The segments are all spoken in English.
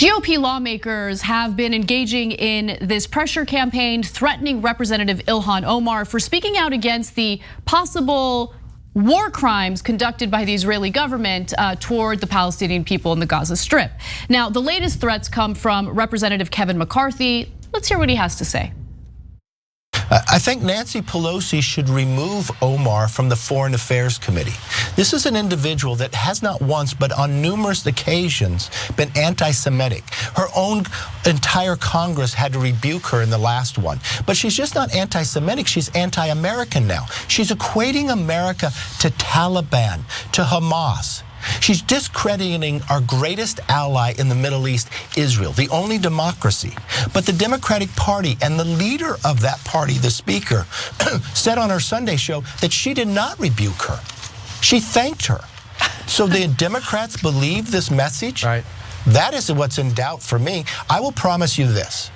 GOP lawmakers have been engaging in this pressure campaign, threatening Representative Ilhan Omar for speaking out against the possible war crimes conducted by the Israeli government toward the Palestinian people in the Gaza Strip. Now, the latest threats come from Representative Kevin McCarthy. Let's hear what he has to say. I think Nancy Pelosi should remove Omar from the Foreign Affairs Committee. This is an individual that has not once, but on numerous occasions, been anti-Semitic. Her own entire Congress had to rebuke her in the last one. But she's just not anti-Semitic, she's anti-American now. She's equating America to Taliban, to Hamas. She's discrediting our greatest ally in the Middle East, Israel, the only democracy. But the Democratic Party and the leader of that party, the speaker, said on her Sunday show that she did not rebuke her. She thanked her. So the Democrats believe this message? Right. That is what's in doubt for me. I will promise you this.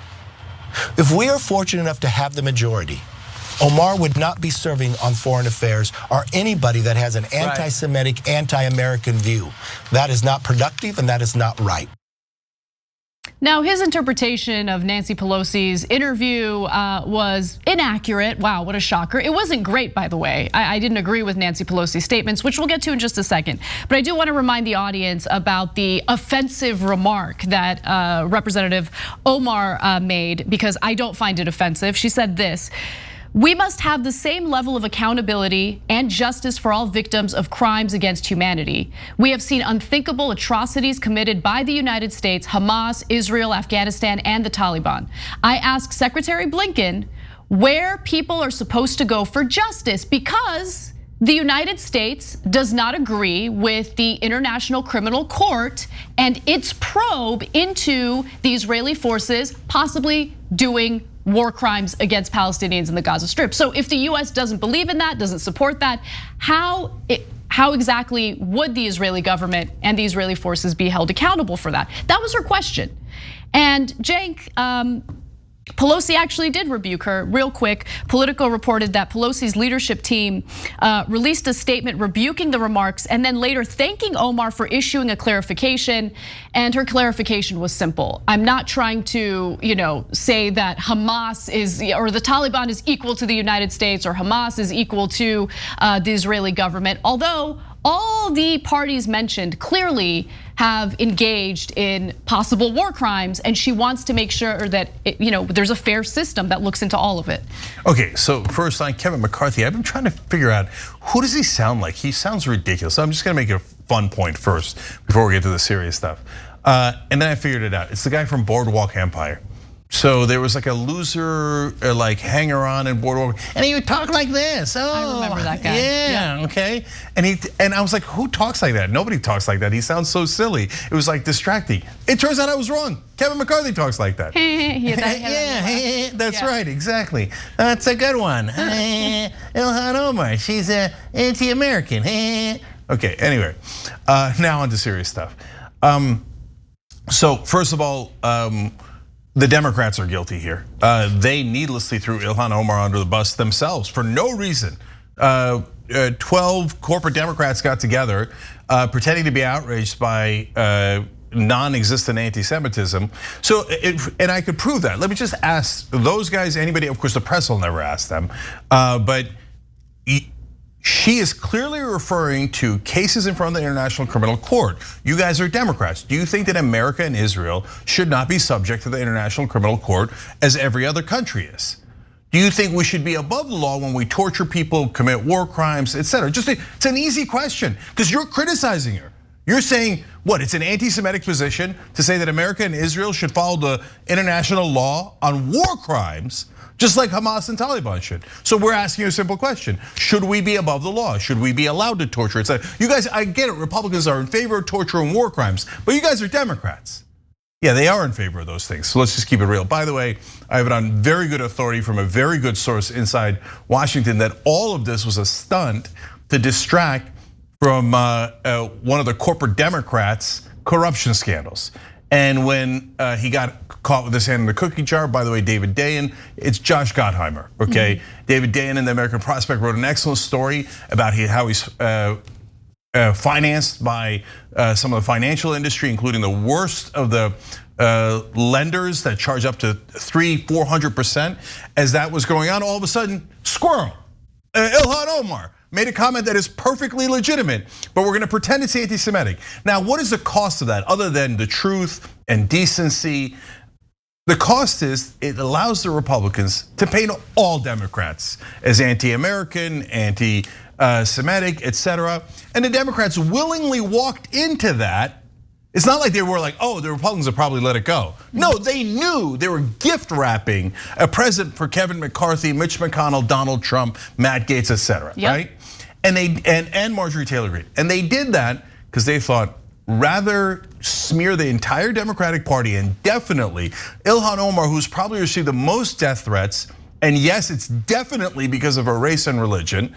If we are fortunate enough to have the majority, Omar would not be serving on foreign affairs or anybody that has an anti-Semitic, anti-American view. That is not productive and that is not right. Now, his interpretation of Nancy Pelosi's interview was inaccurate. Wow, what a shocker. It wasn't great, by the way. I didn't agree with Nancy Pelosi's statements, which we'll get to in just a second. But I do want to remind the audience about the offensive remark that Representative Omar made, because I don't find it offensive. She said this: "We must have the same level of accountability and justice for all victims of crimes against humanity. We have seen unthinkable atrocities committed by the United States, Hamas, Israel, Afghanistan, and the Taliban. I ask Secretary Blinken where people are supposed to go for justice, because the United States does not agree with the International Criminal Court and its probe into the Israeli forces possibly doing war crimes against Palestinians in the Gaza Strip." So if the US doesn't believe in that, doesn't support that, how exactly would the Israeli government and the Israeli forces be held accountable for that? That was her question. And Cenk, Pelosi actually did rebuke her. Real quick, Politico reported that Pelosi's leadership team released a statement rebuking the remarks and then later thanking Omar for issuing a clarification. And her clarification was simple: "I'm not trying to, say that Hamas is, or the Taliban is equal to the United States, or Hamas is equal to the Israeli government." Although all the parties mentioned clearly have engaged in possible war crimes, and she wants to make sure that there's a fair system that looks into all of it. Okay, so first on Kevin McCarthy, I've been trying to figure out, who does he sound like? He sounds ridiculous. So I'm just gonna make a fun point first before we get to the serious stuff. And then I figured it out. It's the guy from Boardwalk Empire. So there was like a loser, like hanger-on in Boardwalk, and he would talk like this. Oh, I remember that guy. Yeah, okay. And I was like, who talks like that? Nobody talks like that. He sounds so silly. It was like distracting. It turns out I was wrong. Kevin McCarthy talks like that. Yeah, that's right, exactly. That's a good one. Ilhan Omar, she's anti-American. Okay, anyway, now on to serious stuff. So first of all, the Democrats are guilty here. They needlessly threw Ilhan Omar under the bus themselves for no reason. 12 corporate Democrats got together pretending to be outraged by non-existent anti-Semitism. So, and I could prove that. Let me just ask those guys, anybody, of course the press will never ask them, but she is clearly referring to cases in front of the International Criminal Court. You guys are Democrats. Do you think that America and Israel should not be subject to the International Criminal Court as every other country is? Do you think we should be above the law when we torture people, commit war crimes, etc.? It's an easy question, because you're criticizing her. You're saying, what, it's an anti-Semitic position to say that America and Israel should follow the international law on war crimes, just like Hamas and Taliban should. So we're asking you a simple question: should we be above the law? Should we be allowed to torture? You guys, I get it, Republicans are in favor of torture and war crimes, but you guys are Democrats. Yeah, they are in favor of those things. So let's just keep it real. By the way, I have it on very good authority from a very good source inside Washington that all of this was a stunt to distract from one of the corporate Democrats' corruption scandals. And when he got caught with his hand in the cookie jar, by the way, David Dayen, it's Josh Gottheimer, okay? David Dayen in the American Prospect wrote an excellent story about how he's financed by some of the financial industry, including the worst of the lenders that charge up to 300-400%. As that was going on, all of a sudden, squirrel, Ilhan Omar made a comment that is perfectly legitimate, but we're gonna pretend it's anti-Semitic. Now, what is the cost of that other than the truth and decency? The cost is it allows the Republicans to paint all Democrats as anti-American, anti-Semitic, etc. And the Democrats willingly walked into that. It's not like they were like, oh, the Republicans will probably let it go. No, they knew they were gift wrapping a present for Kevin McCarthy, Mitch McConnell, Donald Trump, Matt Gaetz, etc. Right? And and Marjorie Taylor Greene. And they did that because they thought, rather smear the entire Democratic Party and definitely Ilhan Omar, who's probably received the most death threats, and yes, it's definitely because of her race and religion.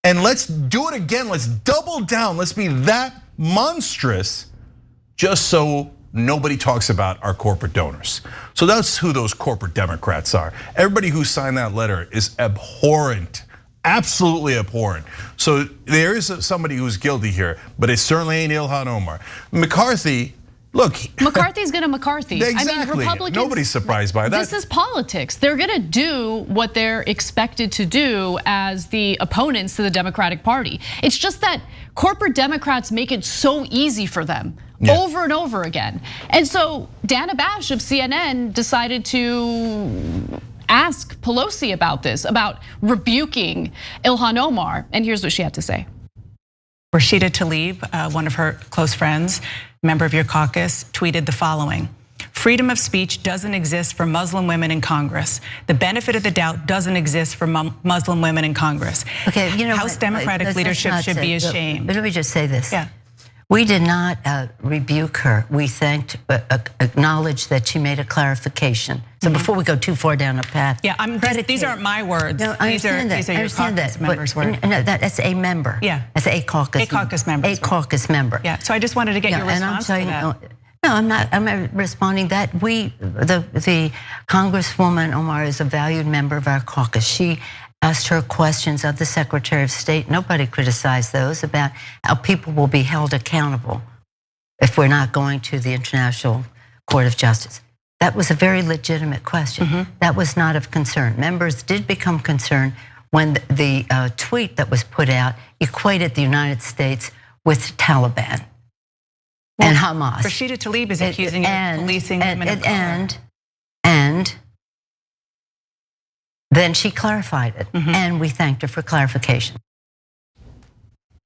And let's do it again. Let's double down. Let's be that monstrous, just so nobody talks about our corporate donors. So that's who those corporate Democrats are. Everybody who signed that letter is abhorrent. Absolutely abhorrent. So there is somebody who's guilty here, but it certainly ain't Ilhan Omar. McCarthy, look. McCarthy's gonna McCarthy. Exactly. I mean, Republicans, nobody's surprised by that. This is politics. They're gonna do what they're expected to do as the opponents to the Democratic Party. It's just that corporate Democrats make it so easy for them. Over and over again. And so Dana Bash of CNN decided to ask Pelosi about this, about rebuking Ilhan Omar. And here's what she had to say. Rashida Tlaib, one of her close friends, member of your caucus, tweeted the following: freedom of speech doesn't exist for Muslim women in Congress. The benefit of the doubt doesn't exist for Muslim women in Congress. Okay, you know, House Democratic leadership should be ashamed. But let me just say this. Yeah. We did not rebuke her. We thanked, acknowledged that she made a clarification. So before we go too far down a path. Yeah, these aren't my words. No, I these are your caucus members' words. No, that's a member. Yeah. That's a caucus. A caucus member. A caucus member. Yeah, so I just wanted to get your response to that. No, I'm not responding that. The Congresswoman Omar is a valued member of our caucus. She asked her questions of the Secretary of State. Nobody criticized those about how people will be held accountable if we're not going to the International Court of Justice. That was a very legitimate question. That was not of concern. Members did become concerned when the tweet that was put out equated the United States with Taliban and Hamas. Rashida Tlaib is accusing you of policing women of color. And then she clarified it, and we thanked her for clarification.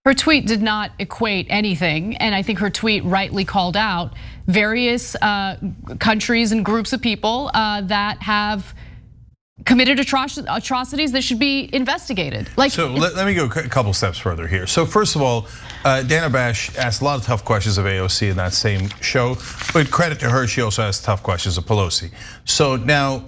Her tweet did not equate anything, and I think her tweet rightly called out various countries and groups of people that have committed atrocities that should be investigated. So let me go a couple steps further here. So first of all, Dana Bash asked a lot of tough questions of AOC in that same show, but credit to her, she also asked tough questions of Pelosi. So now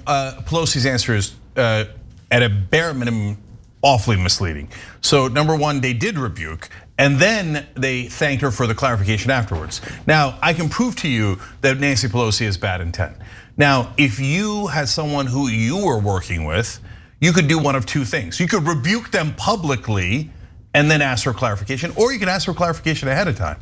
Pelosi's answer is at a bare minimum awfully misleading. So number one, they did rebuke, and then they thanked her for the clarification afterwards. Now, I can prove to you that Nancy Pelosi has bad intent. Now, if you had someone who you were working with, you could do one of two things. You could rebuke them publicly and then ask for clarification, or you could ask for clarification ahead of time.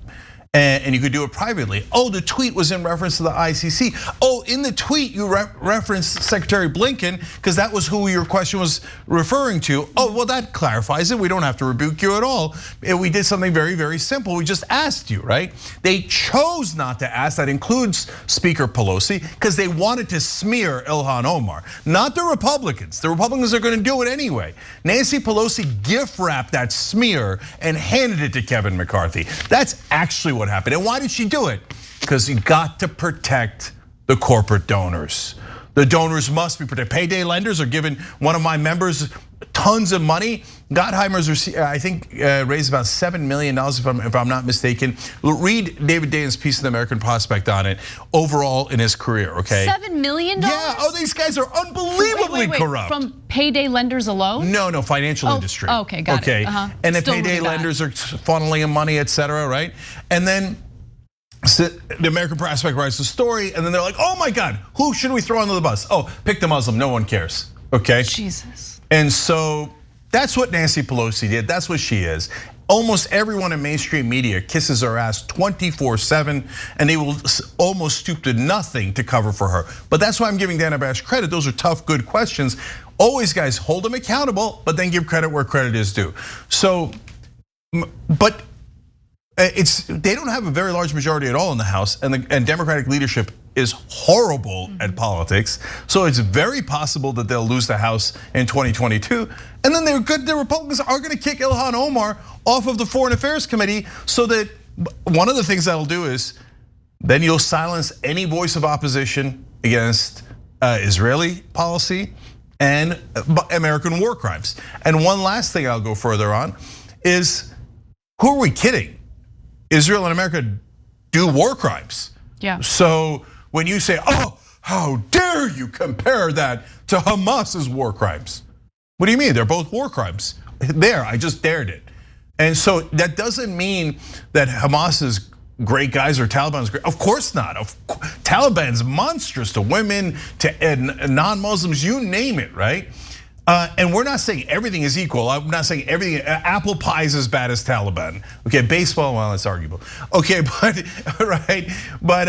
And you could do it privately. Oh, the tweet was in reference to the ICC. Oh, in the tweet you referenced Secretary Blinken because that was who your question was referring to. Oh, well, that clarifies it. We don't have to rebuke you at all. We did something very, very simple. We just asked you, right? They chose not to ask. That includes Speaker Pelosi because they wanted to smear Ilhan Omar, not the Republicans. The Republicans are going to do it anyway. Nancy Pelosi gift wrapped that smear and handed it to Kevin McCarthy. That's actually what happened. And why did she do it? Because you got to protect the corporate donors. The donors must be protected. Payday lenders are giving one of my members tons of money. Gottheimer's, I think, raised about $7 million, if I'm not mistaken. Read David Dane's piece in the American Prospect on it, overall in his career, okay? $7 million? Yeah, oh, these guys are unbelievably corrupt. From payday lenders alone? No, financial industry. Okay, got it. And the payday lenders are funneling in money, et cetera, right? And then the American Prospect writes the story, and then they're like, oh my God, who should we throw under the bus? Oh, pick the Muslim, no one cares, okay? Jesus. And so that's what Nancy Pelosi did, that's what she is. almost everyone in mainstream media kisses her ass 24/7, and they will almost stoop to nothing to cover for her. But that's why I'm giving Dana Bash credit. Those are tough, good questions. Always, guys, hold them accountable, but then give credit where credit is due. So, but they don't have a very large majority at all in the House, and Democratic leadership is horrible at politics. So it's very possible that they'll lose the House in 2022. And then the Republicans are gonna kick Ilhan Omar off of the Foreign Affairs Committee, so that one of the things that'll do is then you'll silence any voice of opposition against Israeli policy and American war crimes. And one last thing I'll go further on is, who are we kidding? Israel and America do war crimes. Yeah. So when you say, oh, how dare you compare that to Hamas's war crimes? What do you mean? They're both war crimes. There, I just dared it. And so that doesn't mean that Hamas is great guys or Taliban's great. Of course not. Taliban's monstrous to women, to non-Muslims, you name it, right? And we're not saying everything is equal. I'm not saying everything, apple pie is as bad as Taliban. Okay, baseball, well, it's arguable. Okay, but, right, but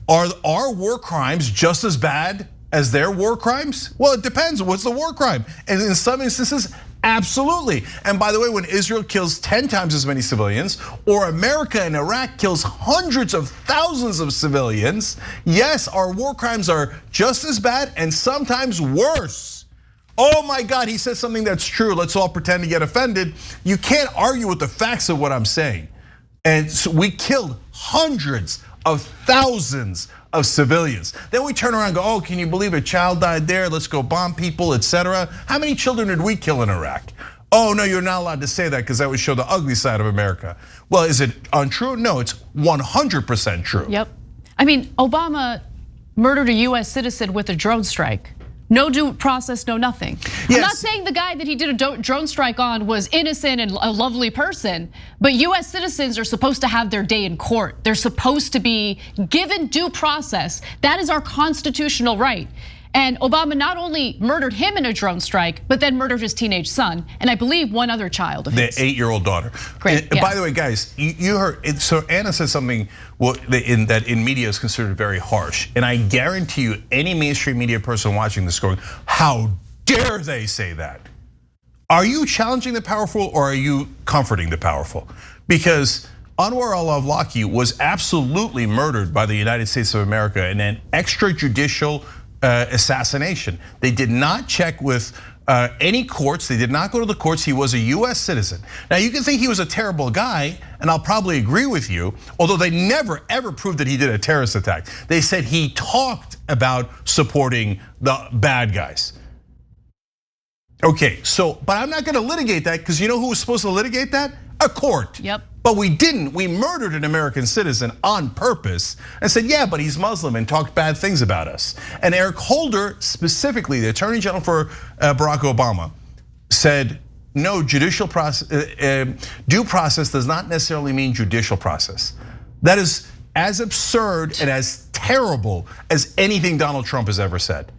are our war crimes just as bad as their war crimes? Well, it depends. What's the war crime? And in some instances, absolutely. And by the way, when Israel kills 10 times as many civilians, or America and Iraq kills hundreds of thousands of civilians, yes, our war crimes are just as bad and sometimes worse. Oh my God, he said something that's true. Let's all pretend to get offended. You can't argue with the facts of what I'm saying. And so we killed hundreds of thousands of civilians. Then we turn around and go, oh, can you believe a child died there? Let's go bomb people, etc. How many children did we kill in Iraq? Oh no, you're not allowed to say that because that would show the ugly side of America. Well, is it untrue? No, it's 100% true. Yep. I mean, Obama murdered a US citizen with a drone strike. No due process, no nothing. Yes. I'm not saying the guy that he did a drone strike on was innocent and a lovely person, but US citizens are supposed to have their day in court. They're supposed to be given due process. That is our constitutional right. And Obama not only murdered him in a drone strike, but then murdered his teenage son, and I believe one other child of his. The 8-year-old daughter. Great. Yeah. By the way, guys, you heard, so Anna said something that in media is considered very harsh. And I guarantee you, any mainstream media person watching this going, how dare they say that? Are you challenging the powerful or are you comforting the powerful? Because Anwar al-Awlaki was absolutely murdered by the United States of America in an extrajudicial assassination. They did not check with any courts. They did not go to the courts. He was a US citizen. Now you can think he was a terrible guy, and I'll probably agree with you, although they never ever proved that he did a terrorist attack. They said he talked about supporting the bad guys. Okay, so, but I'm not gonna litigate that because you know who was supposed to litigate that? A court. Yep. But we didn't. We murdered an American citizen on purpose and said, yeah, but he's Muslim, and talked bad things about us. And Eric Holder, specifically, the Attorney General for Barack Obama, said, no, judicial process, due process does not necessarily mean judicial process. That is as absurd and as terrible as anything Donald Trump has ever said.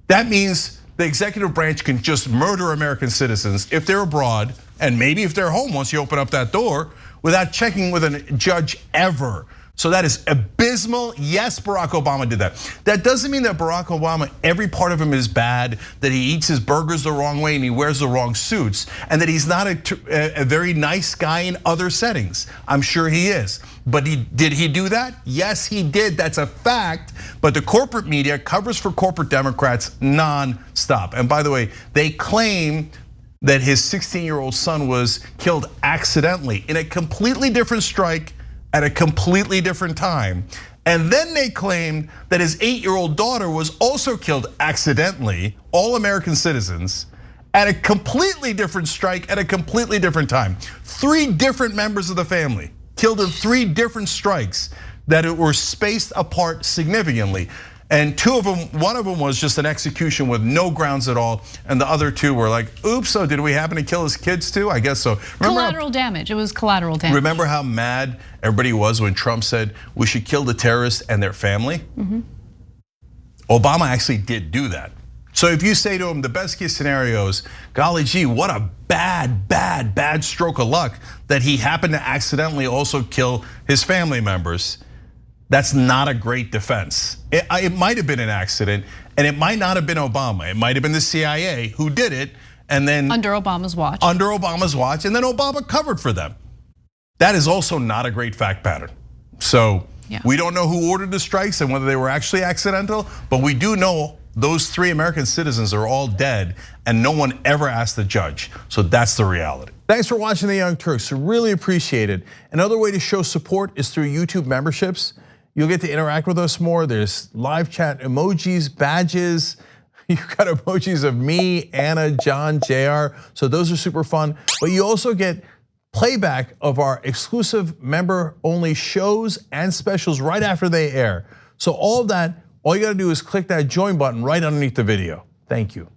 That means the executive branch can just murder American citizens if they're abroad, and maybe if they're home once you open up that door, without checking with a judge ever. So that is abysmal. Yes, Barack Obama did that. That doesn't mean that Barack Obama, every part of him is bad, that he eats his burgers the wrong way and he wears the wrong suits, and that he's not a very nice guy in other settings. I'm sure he is. But did he do that? Yes, he did. That's a fact. But the corporate media covers for corporate Democrats non-stop. And by the way, they claim that his 16-year-old son was killed accidentally in a completely different strike at a completely different time. And then they claimed that his 8-year-old daughter was also killed accidentally, all American citizens, at a completely different strike at a completely different time. 3 different members of the family killed in 3 different strikes that were spaced apart significantly. And 2 of them, one of them was just an execution with no grounds at all, and the other 2 were like, oops, so did we happen to kill his kids too? I guess so. Collateral damage, it was collateral damage. Remember how mad everybody was when Trump said we should kill the terrorists and their family? Obama actually did do that. So if you say to him, the best case scenario is, golly gee, what a bad stroke of luck that he happened to accidentally also kill his family members. That's not a great defense. It might have been an accident, and it might not have been Obama. It might have been the CIA who did it, and then under Obama's watch. Under Obama's watch, and then Obama covered for them. That is also not a great fact pattern. So we don't know who ordered the strikes and whether they were actually accidental, but we do know those 3 American citizens are all dead, and no one ever asked the judge. So that's the reality. Thanks for watching The Young Turks. Really appreciate it. Another way to show support is through YouTube memberships. You'll get to interact with us more. There's live chat emojis, badges. You've got emojis of me, Anna, John, JR. So those are super fun. But you also get playback of our exclusive member-only shows and specials right after they air. So all of that, all you gotta do is click that join button right underneath the video. Thank you.